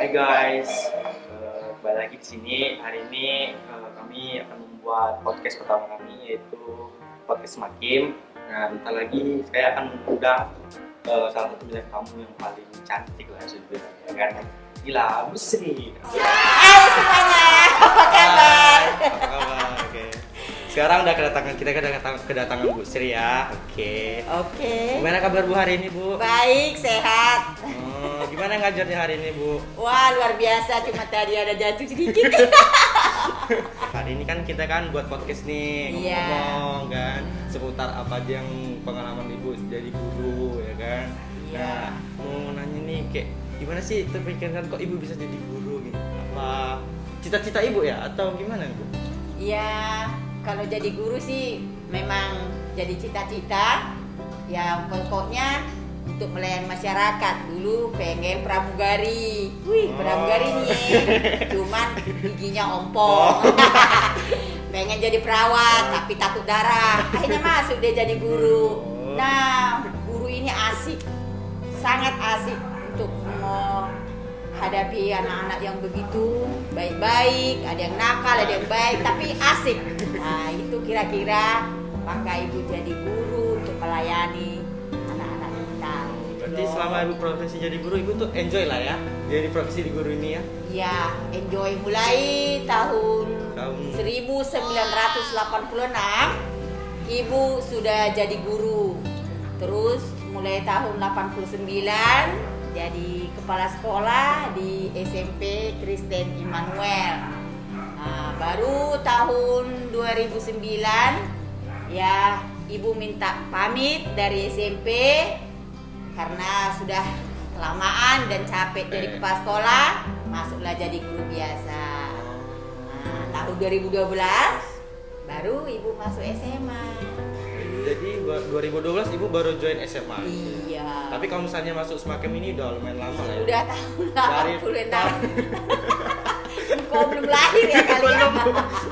Hai guys, kembali lagi di sini. Hari ini kami akan membuat podcast pertama kami, yaitu podcast Makim. Nah, bentar lagi saya akan mengundang salah satu bintang tamu yang paling cantik lah sebenarnya, ya kan? Gila, Bu Sri. Hai semuanya, apa kabar? Apa kabar? Oke. Sekarang kita kedatangan Bu Sri ya. Oke. Gimana kabar Bu hari ini, Bu? Baik, sehat. Gimana ngajarnya hari ini, Bu? Wah, luar biasa, cuma tadi ada jatuh sedikit. Hari ini kan kita buat podcast nih, Iya. ngomong kan seputar apa aja yang pengalaman Ibu jadi guru, ya kan? Iya. Nah, mau nanya nih, kayak gimana sih terpikirkan kok Ibu bisa jadi guru gitu? Apa cita-cita Ibu ya atau gimana, Bu? Ya, kalau jadi guru sih memang jadi cita-cita. Ya, pokoknya untuk melayani masyarakat. Dulu pengen pramugari. Pramugari nih. Cuman giginya ompong. Pengen jadi perawat tapi takut darah. Akhirnya masuk deh jadi guru. Nah, guru ini asik. Sangat asik untuk menghadapi anak-anak yang begitu baik-baik, ada yang nakal, ada yang baik, tapi asik. Nah, itu kira-kira maka Ibu jadi guru untuk melayani anak-anak kita. Berarti selama Ibu profesi jadi guru, Ibu tuh enjoy lah ya jadi profesi di guru ini ya? Ya, enjoy mulai tahun Tahun 1986 Ibu sudah jadi guru. Terus mulai tahun 89 jadi kepala sekolah di SMP Kristen Immanuel. Nah, baru tahun 2009 ya Ibu minta pamit dari SMP karena sudah kelamaan dan capek jadi kepala sekolah, masuklah jadi guru biasa. Nah, tahun 2012 baru Ibu masuk SMA. Jadi 2012 Ibu baru join SMA. Iya. Tapi kalau misalnya masuk Semakem ini udah lumayan lama lah ya. Udah tahun Dari 86. Kok belum lahir ya kalian?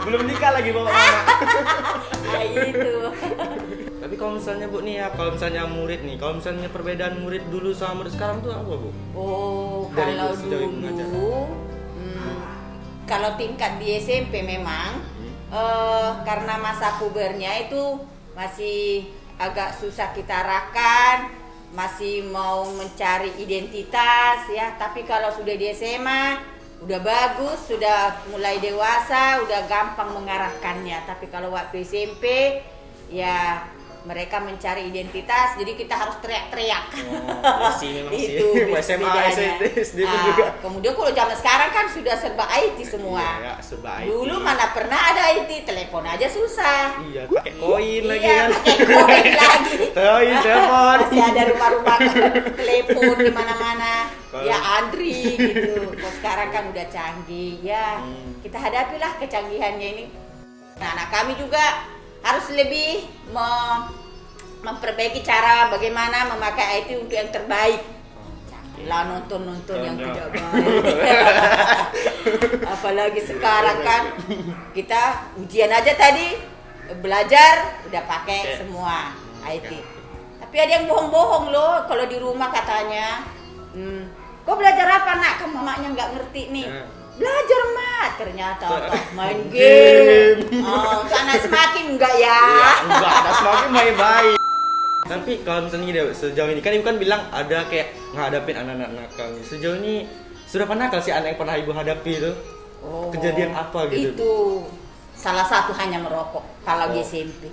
Belum nikah lagi Bapak Mama. Nah, itu. Tapi kalau misalnya Bu nih ya, kalau misalnya murid nih, kalau misalnya perbedaan murid dulu sama murid sekarang tuh apa, Bu? Oh, Dari kalau sejauh Ibu ngajar. dulu kalau tingkat di SMP memang karena masa pubernya itu masih agak susah kita arahkan, masih mau mencari identitas ya. Tapi kalau sudah di SMA udah bagus, sudah mulai dewasa, udah gampang mengarahkannya. Tapi kalau waktu SMP ya mereka mencari identitas, jadi kita harus teriak-teriak. Itu SMA, bedanya. SD pun juga. Kemudian kalau zaman sekarang kan sudah serba IT semua. Iya, serba IT. Dulu mana pernah ada IT, telepon aja susah. Iya, pakai koin lagi Iya, kan. pakai koin lagi. Koin, telepon. Masih ada rumah-rumah telepon di mana-mana. Kalau- Ya antri gitu. Kalau sekarang kan udah canggih. Ya, kita hadapilah kecanggihannya ini. Nah, anak kami juga harus lebih memperbaiki cara bagaimana memakai IT untuk yang terbaik. Lah nonton yang tidak baik. Apalagi sekarang kan kita ujian aja tadi belajar udah pakai semua IT. Tapi ada yang bohong-bohong loh kalau di rumah katanya. Kok belajar apa nak? Kan mamanya nggak ngerti nih. Belajar mat, ternyata apa? Main game. Untuk anak semakin enggak ya? Enggak, ada semakin baik-baik. Tapi kalau misalnya gini, sejauh ini kan Ibu kan bilang ada kayak ngadapin anak-anak nakal. Sejauh ini sudah pernah nakal sih anak yang pernah Ibu hadapi itu? Oh, Kejadian apa gitu? Itu salah satu hanya merokok kalau di SMP.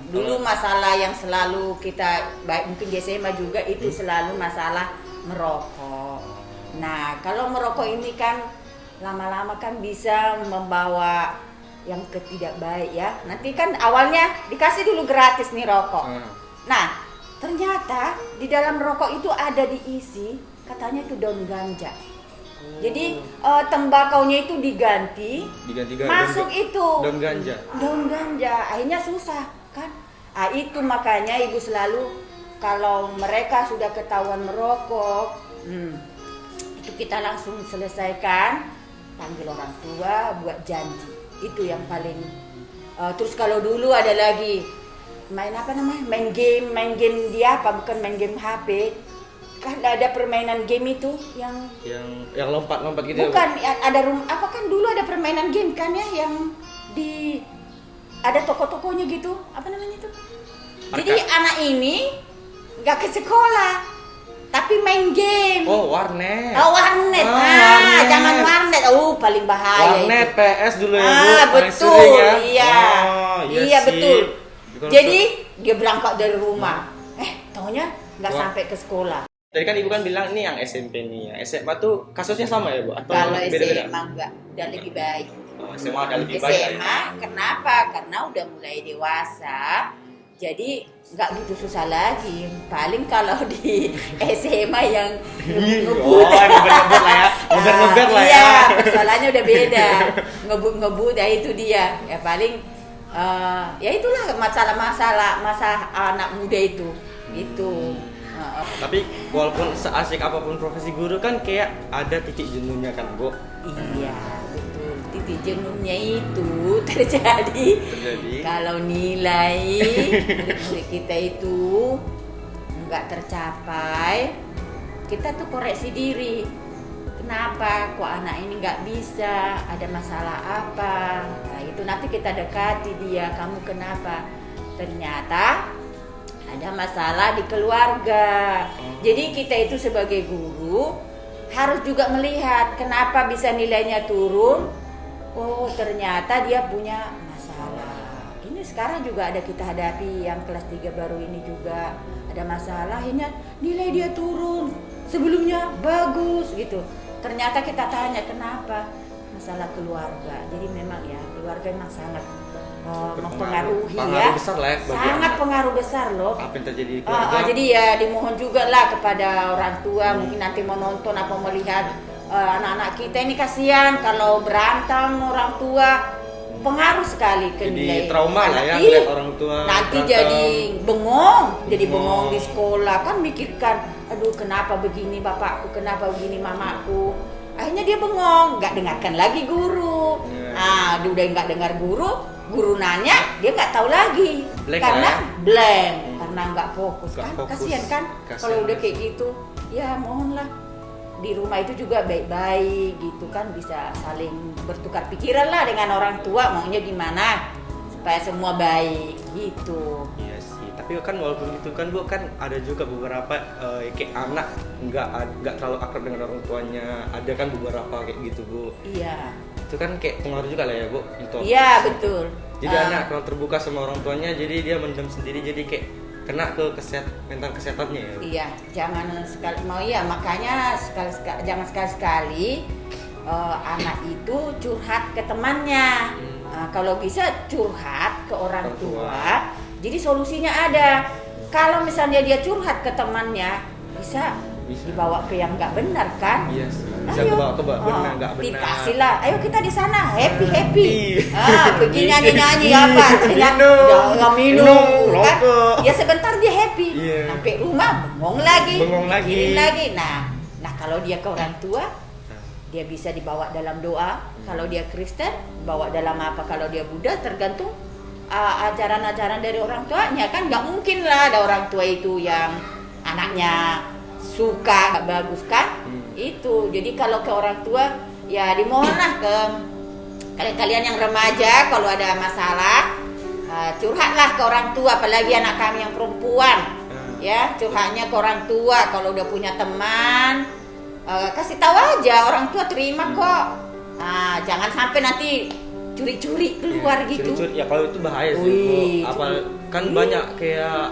Dulu masalah yang selalu kita, baik mungkin di SMA juga itu selalu masalah merokok. Nah, kalau merokok ini kan lama-lama kan bisa membawa yang ketidak baik ya. Nanti kan awalnya dikasih dulu gratis nih rokok. Nah, ternyata di dalam rokok itu ada diisi katanya itu daun ganja. Jadi tembakaunya itu diganti masuk itu daun ganja. Daun ganja, akhirnya susah kan? Itu makanya Ibu selalu kalau mereka sudah ketahuan merokok, itu kita langsung selesaikan, panggil orang tua buat janji. Itu yang paling. Terus kalau dulu ada lagi main apa namanya? Main game dia apa bukan main game HP. kan ada permainan game itu yang lompat-lompat gitu bukan ya, ada apa kan dulu ada permainan game kan ya yang di ada toko-tokonya gitu, apa namanya itu? Jadi anak ini nggak ke sekolah tapi main game. Oh, warnet. Warnet. Warnet. Jangan warnet. Paling bahaya Warnet itu. PS dulu ya, Bu. Paling Betul. sering ya. Iya. Iya sih. betul. Kalau Jadi dia berangkat dari rumah. Taunya nggak Wah. sampai ke sekolah. Tadi kan Ibu kan bilang ini yang SMP nih. Yang SMA tuh kasusnya sama ya, Bu? Atau Kalau beda-beda? SMA enggak, udah lebih baik. SMA ada lebih baik ya. SMA kenapa? Karena udah mulai dewasa. Jadi nggak gitu susah lagi. Paling kalau di SMA yang ngebut ngebut lah ya. Ngebut lah ya. Iya, persoalannya udah beda. Ngebut ya itu dia. Ya paling ya itulah masalah anak muda itu. Itu. Tapi walaupun seasik apapun profesi guru kan kayak ada titik jenuhnya kan, Bu. Iya, betul. Titik jenuhnya itu terjadi kalau nilai murid kita itu nggak tercapai, kita tuh koreksi diri. Kenapa kok anak ini nggak bisa? Ada masalah apa? Nah, itu nanti kita dekati dia. Kamu kenapa? Ternyata ada masalah di keluarga. Jadi kita itu sebagai guru harus juga melihat kenapa bisa nilainya turun. Oh, ternyata dia punya masalah. Ini sekarang juga ada kita hadapi yang kelas 3 baru ini juga ada masalah. Ini nilai dia turun. Sebelumnya bagus gitu. Ternyata kita tanya kenapa? Masalah keluarga. Jadi memang ya keluarga memang sangat mempengaruhi ya. Besar lah ya sangat pengaruh besar loh. Apa yang terjadi di keluarga? Jadi ya dimohon juga lah kepada orang tua mungkin nanti mau nonton apa melihat anak-anak kita ini kasihan kalau berantem orang tua pengaruh sekali ke nilai. Jadi trauma lah ya Iya. melihat orang tua. Nanti berantem. jadi bengong di sekolah kan mikirkan, aduh kenapa begini bapakku, kenapa begini mamaku. Akhirnya dia bengong, nggak dengarkan lagi guru. Dia udah nggak dengar guru nanya dia nggak tahu lagi Blank karena ya? blank karena nggak fokus Nggak kan fokus. kasihan kan kalau udah kayak gitu ya mohonlah di rumah itu juga baik-baik gitu kan bisa saling bertukar pikiran lah dengan orang tua maunya gimana supaya semua baik gitu. Iya sih, tapi kan walaupun gitu kan Bu kan ada juga beberapa kayak anak nggak terlalu akrab dengan orang tuanya, ada kan beberapa kayak gitu Bu. Iya. Itu kan kayak pengaruh juga lah ya Bu untuk. Iya betul. Jadi anak kalau terbuka sama orang tuanya, jadi dia mendem sendiri, jadi kayak kena ke mental kesehatannya ya. Iya, jangan sekali mau ya makanya jangan sekali-sekali anak itu curhat ke temannya. Kalau bisa curhat ke orang tua. Jadi solusinya ada. Kalau misalnya dia curhat ke temannya, bisa dibawa ke yang nggak benar kan? Iya sih. Bisa dibawa ke benar nggak benar. Dikasihlah, ayo kita di sana happy. Pergi Iya. nyanyi apa? Minum, kan? Ya sebentar dia happy. Iya. Sampai rumah bengong lagi. Bengong lagi. Nah kalau dia ke orang tua, dia bisa dibawa dalam doa. Kalau dia Kristen, bawa dalam apa? Kalau dia Buddha, tergantung ajaran-ajaran dari orang tuanya kan. Nggak mungkin lah ada orang tua itu yang anaknya suka nggak bagus kan? Itu. Jadi kalau ke orang tua, ya dimohonlah ke kalian yang remaja kalau ada masalah curhatlah ke orang tua, apalagi anak kami yang perempuan. Ya, curhatnya ke orang tua. Kalau udah punya teman, kasih tahu aja, orang tua terima kok. Jangan sampai nanti curi-curi keluar gitu. Curi-curi, ya kalau itu bahaya sih. Kan banyak kayak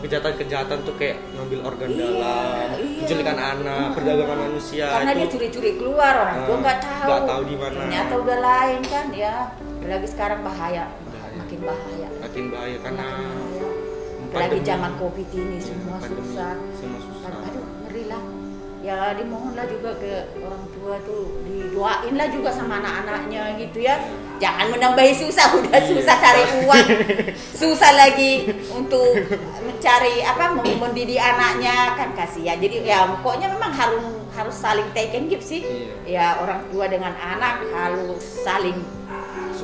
kejahatan-kejahatan tuh kayak ngambil organ dalam, penculikan anak, perdagangan manusia. Karena itu, dia curi-curi keluar, orang tua nggak tahu di mana. Ternyata udah lain kan ya. Apalagi sekarang makin bahaya. Makin bahaya karena apalagi zaman Covid ini semua pandemi, susah. semua susah. Aduh, ngeri lah. Ya dimohonlah juga ke orang tua tuh, didoain lah juga sama anak-anaknya gitu ya. Jangan menambahi susah, udah susah cari uang. Susah lagi untuk mencari mendidik anaknya kan kasihan. Jadi ya pokoknya memang harus saling take and give sih. Ya orang tua dengan anak harus saling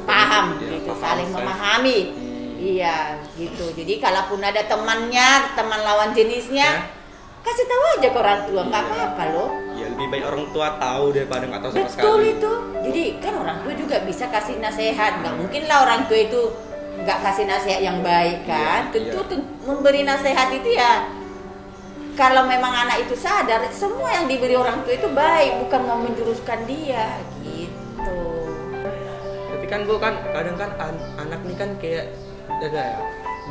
paham gitu, saling memahami. Iya gitu. Jadi kalaupun ada teman lawan jenisnya, kasih tahu aja ke orang tua, nggak apa-apa loh. Ya lebih baik orang tua tahu daripada nggak tahu sama sekali. Betul itu. Jadi kan orang tua juga bisa kasih nasihat. Nggak mungkin lah orang tua itu nggak kasih nasihat yang baik kan. Iya, Tentu memberi nasihat itu ya kalau memang anak itu sadar semua yang diberi orang tua itu baik, bukan mau menjuruskan dia gitu. Tapi kan Bu kan kadang kan anak nih kan kayak ada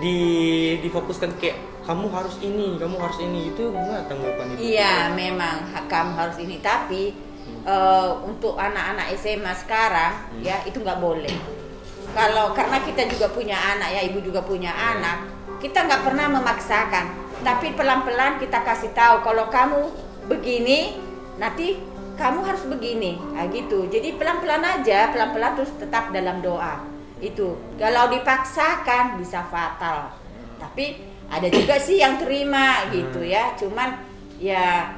ya difokuskan kayak kamu harus ini itu gimana tanggapan itu? Iya memang kamu harus ini, tapi untuk anak-anak SMA sekarang ya itu nggak boleh. Karena kita juga punya anak ya, ibu juga punya anak, kita nggak pernah memaksakan, tapi pelan-pelan kita kasih tahu kalau kamu begini nanti kamu harus begini, nah, gitu. Jadi pelan-pelan aja, pelan-pelan terus tetap dalam doa. Itu kalau dipaksakan bisa fatal. Tapi ada juga sih yang terima gitu ya, cuman ya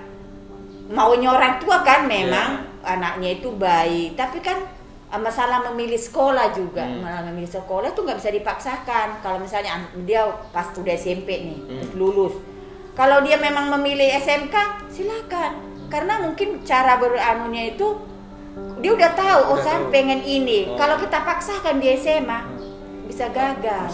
maunya orang tua kan memang anaknya itu baik, tapi kan masalah memilih sekolah juga, memilih sekolah itu nggak bisa dipaksakan. Kalau misalnya dia pas udah SMP nih terus lulus, kalau dia memang memilih SMK silakan, karena mungkin cara beranunya itu dia udah tahu, saya pengen ini. Kalau kita paksakan di SMA bisa gagal.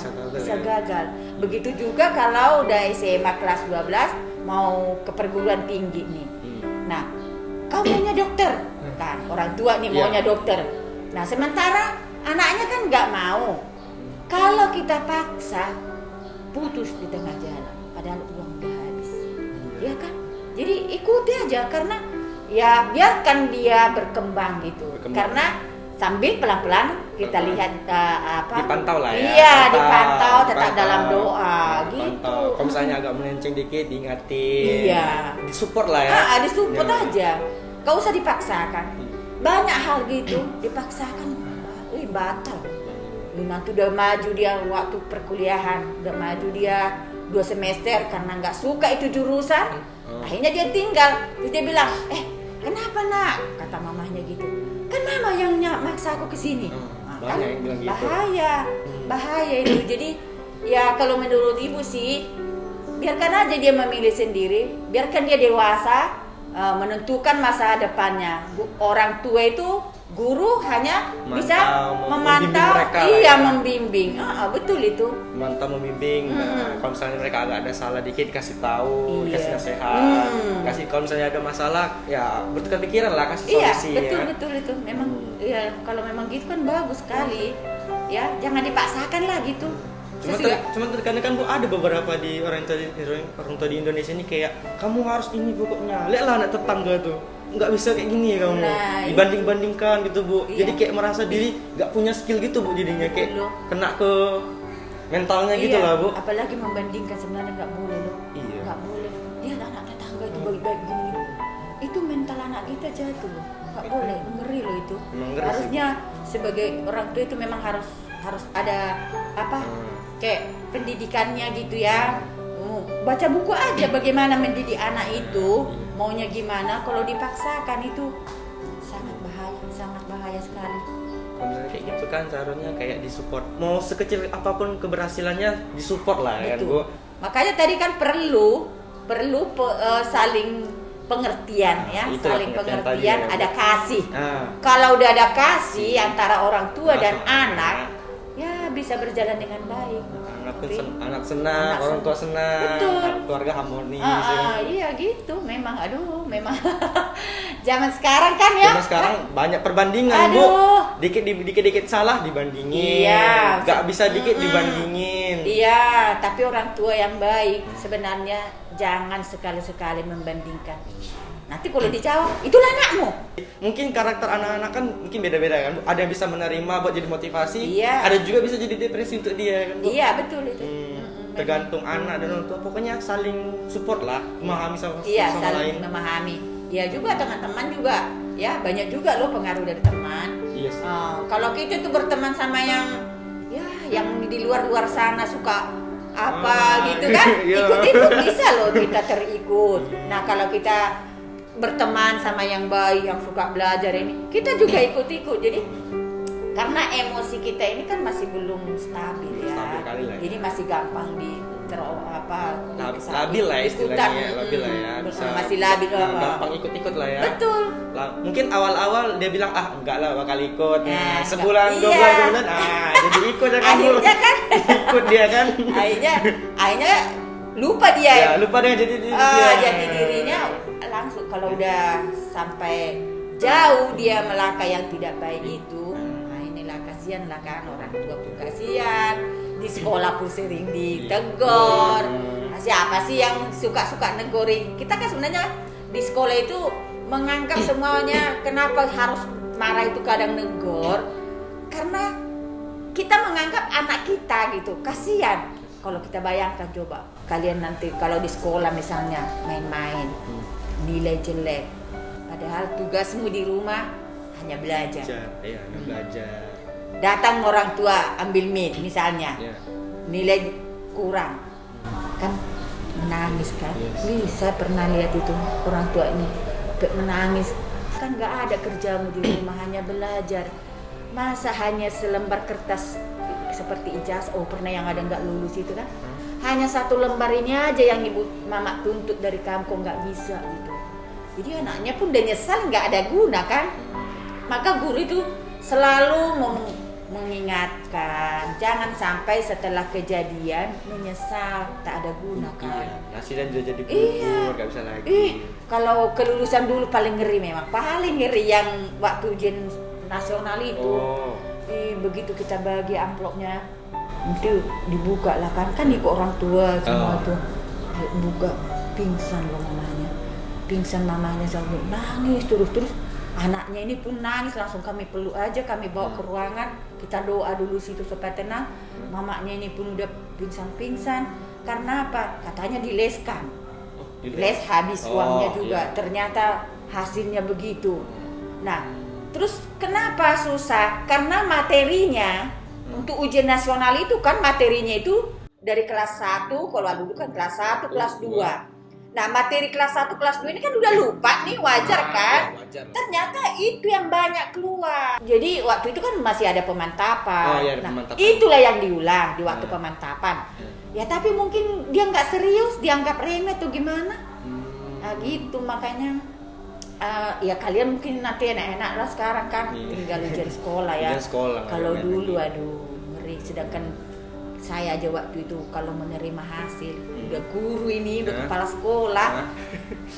Begitu juga kalau udah SMA kelas 12 mau ke perguruan tinggi nih. Nah, kau maunya dokter kan, orang tua nih maunya dokter. Nah, sementara anaknya kan nggak mau. Kalau kita paksa, putus di tengah jalan, padahal uang udah habis, ya kan? Jadi ikuti aja, karena ya biarkan dia berkembang gitu. Karena sambil pelan-pelan kita lihat dipantau lah ya. Iya, dipantau tetap dalam doa gitu. Kalau misalnya agak melenceng dikit diingatin. Iya. Disupport lah ya. Disupport aja. Gak usah dipaksakan. Banyak hal gitu dipaksakan, batal. Nanti udah maju dia waktu perkuliahan, udah maju dia 2 semester karena nggak suka itu jurusan, akhirnya dia tinggal. Terus dia bilang, kenapa nak? Kata mamahnya gitu. Kan mama yang maksa aku kesini. Kan yang bilang gitu. Bahaya itu. Jadi ya kalau menurut ibu sih, biarkan aja dia memilih sendiri, biarkan dia dewasa menentukan masa depannya. Orang tua itu guru hanya bisa memantau, membimbing. Betul itu. Memantau, membimbing. Kalau misalnya mereka agak ada salah dikit kasih tahu, kasih nasihat. Kasih kalau misalnya ada masalah ya bertukar pikiran lah, kasih solusi. Iya, betul itu. Memang ya kalau memang gitu kan bagus sekali. Ya, jangan dipaksakan lah gitu. Cuma terkadang kan Bu ada beberapa di orang tua di Indonesia ini kayak kamu harus ini pokoknya. Lihatlah anak tetangga tuh. Nggak bisa kayak gini ya kamu, dibanding-bandingkan gitu Bu. Jadi kayak merasa diri nggak punya skill gitu Bu, jadinya kayak kena ke mentalnya gitu lah Bu. Apalagi membandingkan, sebenarnya nggak boleh loh. Nggak boleh. Dia anak tetangga itu baik-baik gini. Itu mental anak kita jatuh loh. Nggak boleh, ngeri loh itu. Harusnya sebagai orang tua itu memang harus ada kayak pendidikannya gitu ya. Baca buku aja bagaimana mendidik anak itu, maunya gimana. Kalau dipaksakan itu sangat bahaya sekali. Kalau misalnya kayak gitu kan seharusnya kayak disupport, mau sekecil apapun keberhasilannya disupport lah kan Bu. Makanya tadi kan perlu saling pengertian ya, saling pengertian, ada kasih. Kalau udah ada kasih antara orang tua dan anak, ya bisa berjalan dengan baik. Anak senang, orang tua senang, keluarga harmonis. Iya gitu, memang zaman sekarang kan ya. Zaman sekarang banyak perbandingan Bu. Dikit salah dibandingin. Gak bisa dikit dibandingin. Iya, tapi orang tua yang baik sebenarnya jangan sekali-sekali membandingkan. Nanti kalau dijawab, itulah anakmu. Mungkin karakter anak-anak kan mungkin beda-beda kan Bu. Ada yang bisa menerima buat jadi motivasi, ada juga bisa jadi depresi untuk dia kan Bu. Iya, betul itu. Tergantung anak dan orang tua, pokoknya saling support lah, memahami sama lain. Saling memahami. Ya juga teman-teman juga, ya banyak juga loh pengaruh dari teman. Yes. Kalau kita tuh berteman sama yang di luar sana suka gitu kan, ikut itu bisa loh kita terikut. Nah kalau kita berteman sama yang baik, yang suka belajar ini, kita juga ikut-ikut. Jadi karena emosi kita ini kan masih belum stabil ya. Stabil kali lah. Jadi masih gampang labil lah istilahnya, labil lah ya. masih labil. Gampang ikut-ikut lah ya. Betul. Mungkin awal-awal dia bilang enggak lah bakal ikut. Ya, sebulan, 2 iya. bulan kemudian jadi ikut ya kan. Akhirnya kan ikut dia kan. akhirnya lupa dia. Ya, lupa dengan jati diri dia. Jati dirinya langsung kalau udah sampai jauh dia melangkah yang tidak baik itu. Nah, inilah kasihan lah kan, orang tua pun kasihan, di sekolah pun sering ditegur. Nah, siapa sih yang suka-suka negorin? Kita kan sebenarnya di sekolah itu menganggap semuanya kenapa harus marah itu kadang negor, karena kita menganggap anak kita gitu, kasihan. Kalau kita bayangkan coba kalian nanti kalau di sekolah misalnya main-main, nilai jelek, padahal tugasmu di rumah hanya belajar. Iya, belajar. Datang orang tua ambil meet misalnya, nilai kurang, kan menangis kan. Yes. Wih, saya pernah lihat itu orang tua ini menangis. Kan nggak ada kerjamu di rumah, hanya belajar. Masa hanya selembar kertas seperti ijazah, pernah yang ada nggak lulus itu kan? Hanya 1 lembar ini aja yang ibu mama tuntut dari kamu, kok nggak bisa gitu. Jadi anaknya pun udah nyesal, nggak ada guna kan? Maka guru itu selalu mengingatkan, jangan sampai setelah kejadian menyesal, tak ada guna kan? Iya, hasilnya juga jadi gugur, nggak bisa lagi. Kalau kelulusan dulu paling ngeri memang, paling ngeri yang waktu ujian nasional itu. Begitu kita bagi amplopnya, nanti dibuka lah kan ikut orang tua semua tuh, buka, pingsan loh mamanya sampai nangis terus anaknya ini pun nangis, langsung kami peluk aja, kami bawa ke ruangan, kita doa dulu situ supaya tenang. Mamanya ini pun udah pingsan karena apa? Katanya dileskan, les habis uangnya juga, ternyata hasilnya begitu. Nah, terus kenapa susah? Karena materinya untuk ujian nasional itu kan materinya itu dari kelas 1, kalau dulu kan kelas 1, kelas 2. Nah, materi kelas 1, kelas 2 ini kan udah lupa nih, wajar kan? Wajar. Ternyata itu yang banyak keluar. Jadi waktu itu kan masih ada pemantapan. Ada nah, pemantapan. Itulah yang diulang di waktu pemantapan. Ya tapi mungkin dia nggak serius, dianggap remeh atau gimana? Nah gitu makanya. Ya kalian mungkin nanti enak-enak lah sekarang kan, tinggal ujian sekolah ya. Kalau dulu aduh ngeri. Sedangkan saya aja waktu itu kalau menerima hasil, udah guru ini, udah kepala sekolah,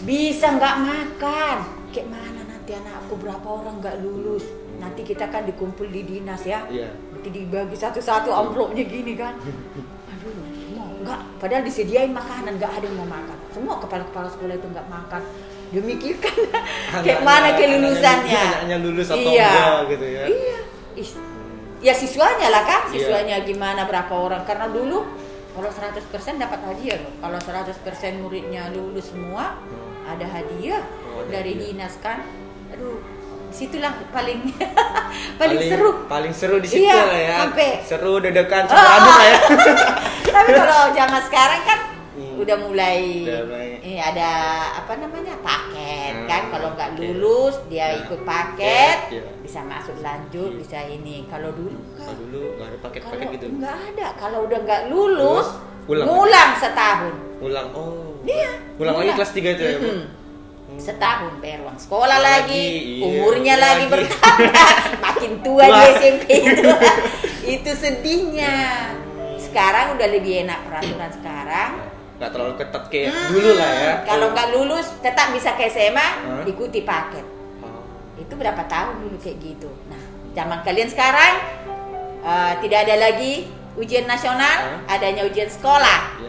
bisa nggak makan. Kayak mana nanti anakku berapa orang nggak lulus? Nanti kita kan dikumpul di dinas ya. Nanti dibagi satu-satu amplopnya gini kan. Aduh, semua nggak. Padahal disediain makanan, nggak ada yang mau makan. Semua kepala-kepala sekolah itu nggak makan. Dia mikirkan kayak mana kelulusannya. Anaknya lulus atau enggak gitu ya. Iya. Ya siswanya lah kan, siswanya gimana berapa orang. Karena dulu kalau 100% dapat hadiah loh. Kalau 100% muridnya lulus semua, ada hadiah dari dinas kan. Aduh, disitulah paling seru. Paling seru di situ lah ya. Sampai seru deg-degan campur aduk lah ya. Tapi kalau zaman sekarang kan udah mulai ada apa namanya paket kan, kalau nggak lulus dia ikut paket bisa masuk lanjut, bisa ini. Kalau dulu nggak ada paket-paket gitu, nggak ada. Kalau udah nggak lulus ngulang setahun, ulang lagi kelas 3 itu ya Bu? Setahun bayar uang sekolah lagi, umurnya lagi bertambah, makin tua di SMP itu sedihnya. Sekarang udah lebih enak peraturan sekarang, nggak terlalu ketat kayak dulu lah ya. Kalau nggak lulus tetap bisa ke SMA, ikuti paket. Itu berapa tahun dulu kayak gitu. Nah, zaman kalian sekarang tidak ada lagi ujian nasional, adanya ujian sekolah.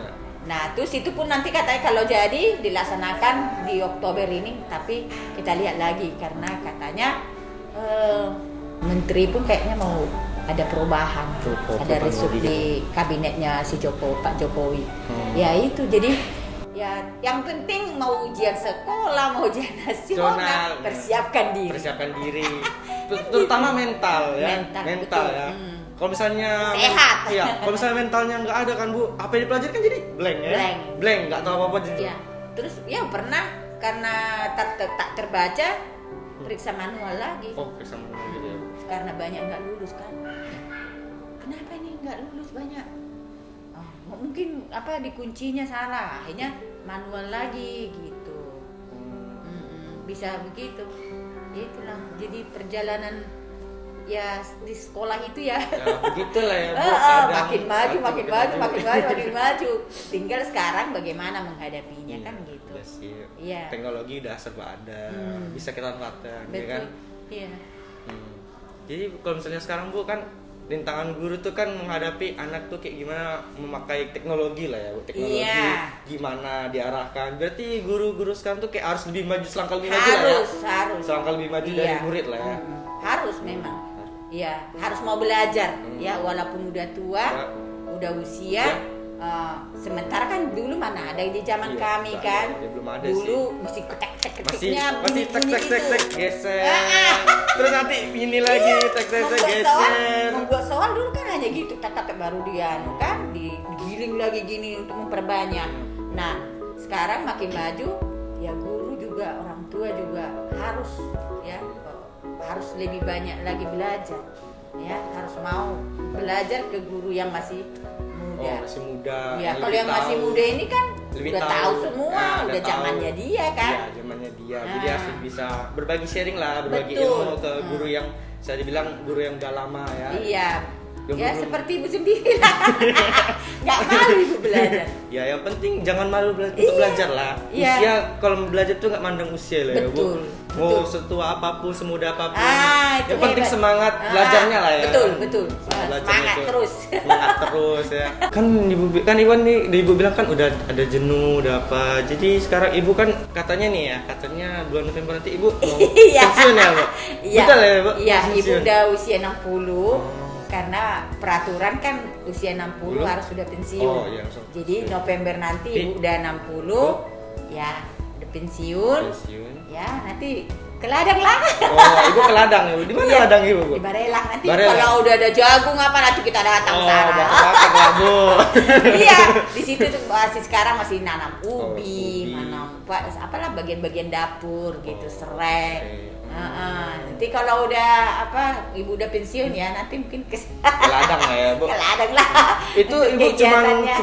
Nah, terus itu pun nanti katanya kalau jadi dilaksanakan di Oktober ini, tapi kita lihat lagi karena katanya menteri pun kayaknya mau ada perubahan, ada reshuffle di kabinetnya si Pak Jokowi. Ya itu, jadi ya yang penting mau ujian sekolah, mau ujian nasional, persiapkan diri. Terutama mental ya. Mental ya. Kalau misalnya sehat. Iya, kalau misalnya mentalnya nggak ada kan Bu, apa yang dipelajari kan jadi blank ya. Blank, nggak tahu apa-apa jadi. Ya. Terus ya pernah karena tak terbaca, periksa manual lagi. Periksa manual gitu ya. Karena banyak nggak lulus kan. Kenapa ini nggak lulus banyak? Mungkin apa dikuncinya salah, akhirnya manual lagi gitu. bisa begitu. Ya itulah, jadi perjalanan ya di sekolah itu ya. Ya begitulah ya Bu. Makin maju, makin maju, makin maju, makin maju. Tinggal sekarang bagaimana menghadapinya kan gitu. Iya sih. Iya. Teknologi udah serba ada, bisa kita manfaatkan, ya Betul. kan? Iya. Jadi kalau misalnya sekarang Bu kan rintangan guru tuh kan menghadapi anak tuh kayak gimana memakai teknologi lah ya Bu. Teknologi Iya. gimana diarahkan. Berarti guru-guru sekarang tuh kayak harus lebih maju, selangkah lebih maju lah ya. Harus. Selangkah lebih maju dari murid lah ya. Harus memang. Iya, harus mau belajar ya walaupun udah tua, udah usia. Ya. Sementara kan dulu mana ada di zaman Iya, kami nggak kan. ada. Ya, belum ada dulu sih. mesti ketek-ketek Masih ketiknya masih tek bunyi-bunyi geser. Terus nanti ini lagi tek geser. Membuat soal dulu kan hanya gitu, tak baru dia kan digiling lagi gini untuk memperbanyak. Nah, sekarang makin maju ya guru juga, orang tua juga harus ya harus lebih banyak lagi belajar. Ya, harus mau belajar ke guru yang masih muda. Masih muda. Ya, kalau yang masih muda ini kan lebih udah tahu semua, udah zamannya dia kan. Iya, zamannya dia. Jadi harus bisa berbagi sharing lah, berbagi Betul. ilmu ke guru yang saya dibilang guru yang udah lama ya. Iya. Yang Ya belum- seperti ibu sendiri lah. Nggak malu ibu belajar. Ya, yang penting jangan malu untuk belajar lah. Iya. Usia kalau belajar tuh nggak mandang usia lah ya, Bu. Betul, Mau betul. setua apapun, semuda apapun. Itu yang penting hebat. semangat belajarnya lah ya. Betul. Belajarnya Semangat itu. terus. Semangat terus ya. Kan Iwan nih, ibu bilang kan udah ada jenuh, udah apa. Jadi sekarang ibu kan katanya nih ya, katanya bulan November nanti ibu mau Iya. pensiun ya, Bu. Iya. Betul ya, Bu? Iya, Mau ibu pensiun. udah usia 60. Karena peraturan kan usia 60 harus sudah pensiun. Oh, iya, langsung Jadi pensiun. November nanti ibu udah 60, ya udah pensiun. Pensiun. Ya, nanti ke ladang lah. Oh, ibu ke ladang ya, Bu. Di mana Iya, ladang ibu, Bu? Di Barelang nanti. Barelang. Kalau udah ada jagung apa nanti kita datang sana. bakar lah, Bu. Iya, di situ tuh masih sekarang masih nanam ubi. ubi, nanam apalah bagian-bagian dapur gitu, serai. Oke. Nanti kalau udah ibu udah pensiun ya nanti mungkin ke Ke ladang lah ya, Bu. ke ladang lah. Itu Untuk ibu kegiatannya.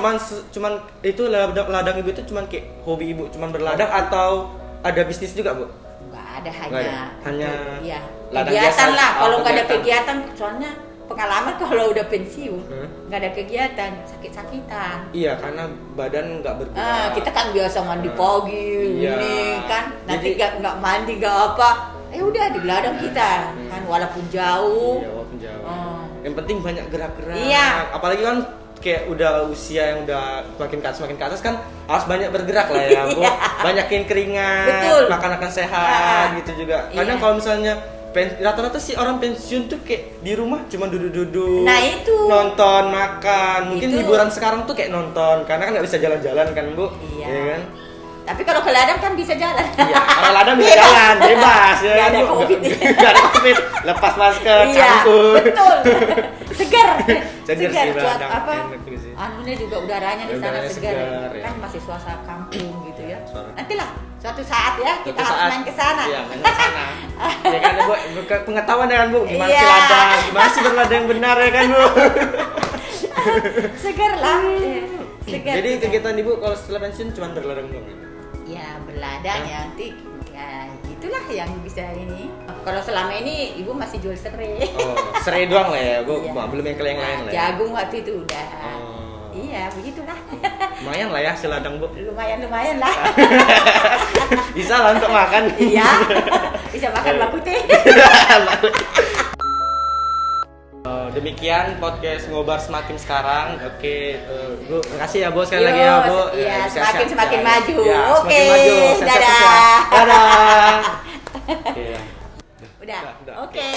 cuman itu ladang ibu itu cuman kayak hobi ibu cuman berladang atau ada bisnis juga, Bu? Nggak ada, Nggak ada. Hanya iya, ladang kegiatan biasa. lah. Oh, Kalau nggak ada kegiatan. kegiatan, soalnya pengalaman kalau udah pensiun nggak ada kegiatan, sakit-sakitan. Iya, karena badan nggak bergerak. Kita kan biasa mandi pagi, Iya. ini kan nanti Jadi- nggak mandi nggak apa, udah di ladang kita kan walaupun jauh. Iya, walaupun jauh. Oh. Yang penting banyak gerak-gerak. Iya. Apalagi kan kayak udah usia yang udah makin ke atas kan harus banyak bergerak lah ya, Bu. Iya. Banyakin keringat, Betul. makan sehat gitu juga. Kadang Iya. kalau misalnya rata-rata sih orang pensiun tuh kayak di rumah cuma duduk-duduk. Nah, itu. Nonton, makan. Mungkin Itu. hiburan sekarang tuh kayak nonton karena kan nggak bisa jalan-jalan kan, Bu. Iya. Iya kan? Tapi kalau ke ladang kan bisa jalan. Iya, kalau ladang bisa Bebas. jalan, bebas ya. Nggak ada Bu. COVID. Nggak ada COVID. Lepas masker, Iya, cangkul. betul. Segar. Segar sih ladang, apa? enak juga sih. Anunya juga udaranya di sana Udaranya segar. segar, ya. Kan masih suasana kampung gitu ya. Suara. Nantilah suatu saat ya kita Suatu harus saat, main ke sana. Iya, main ke sana. Ya kan, Bu, pengetahuan ya kan, Bu, gimana Iya. sih ladang, gimana sih berladang yang benar ya kan, Bu. Segar lah. Segar. Jadi kegiatan Ibu kalau setelah pensiun cuma berladang doang. Ya? Ya berladang ya nanti ya itulah yang bisa ini. Kalau selama ini ibu masih jual serai. Oh, serai doang lah ya, Bu. Iya. Belum yang ke yang lain lah. Ya? Jagung waktu itu udah. Oh. Iya begitulah. Lumayan lah ya si ladang, Bu. Lumayan lah. Bisa lah untuk makan. Iya. Bisa makan baku teh. Demikian podcast ngobar semakin sekarang. Oke, Bu, makasih ya, Bu, sekali Yo, lagi ya, Bu. iya, Sehat-sehat semakin ya. maju. Ya, Oke, semakin maju. Sehat-sehat dadah. ya. Dadah. Iya. Udah. Udah. Oke.